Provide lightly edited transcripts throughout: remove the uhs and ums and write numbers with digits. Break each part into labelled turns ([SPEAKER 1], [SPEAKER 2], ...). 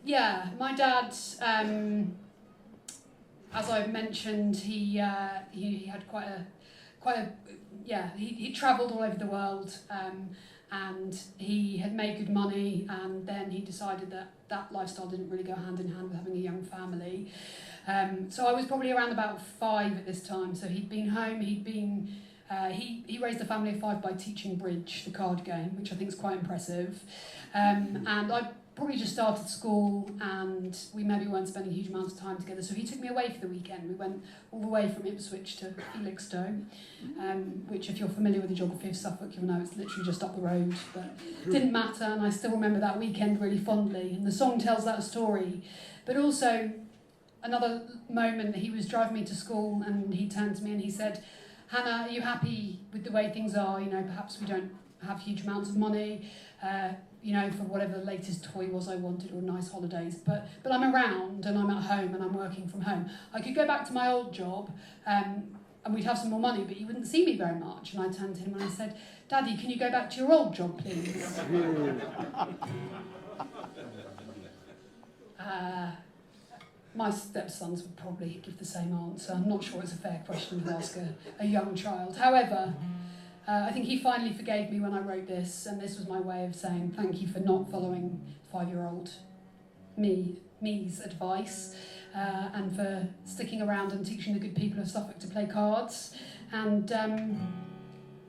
[SPEAKER 1] Yeah, my dad, as I mentioned, he had quite a he travelled all over the world, and he had made good money, and then he decided that lifestyle didn't really go hand in hand with having a young family. So I was probably around about 5 at this time. So he'd been home. He raised a family of 5 by teaching bridge, the card game, which I think is quite impressive. And I probably just started school, and we maybe weren't spending huge amounts of time together. So he took me away for the weekend. We went all the way from Ipswich to Felixstowe, which, if you're familiar with the geography of Suffolk, you'll know it's literally just up the road. But it didn't matter, and I still remember that weekend really fondly. And the song tells that story. But also, another moment, he was driving me to school, and he turned to me and he said, "Hannah, are you happy with the way things are? You know, perhaps we don't have huge amounts of money, for whatever the latest toy was I wanted, or nice holidays, but I'm around, and I'm at home, and I'm working from home. I could go back to my old job, and we'd have some more money, but you wouldn't see me very much." And I turned to him and I said, "Daddy, can you go back to your old job, please?" My stepsons would probably give the same answer. I'm not sure it's a fair question to ask a young child. However, I think he finally forgave me when I wrote this, and this was my way of saying thank you for not following 5-year-old me's advice, and for sticking around and teaching the good people of Suffolk to play cards, and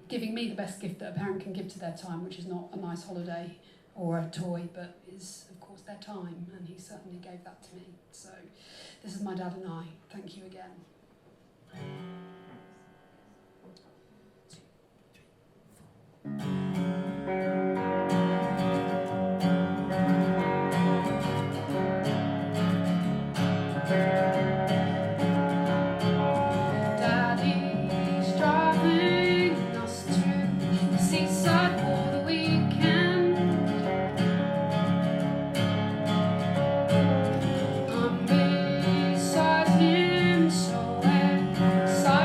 [SPEAKER 1] giving me the best gift that a parent can give to their time, which is not a nice holiday or a toy, but is, of course, their time, and he certainly gave that to me. So this is my dad and I. Thank you again. Daddy's driving us to the seaside for the weekend. I'm beside him, so excited.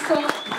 [SPEAKER 1] Scott.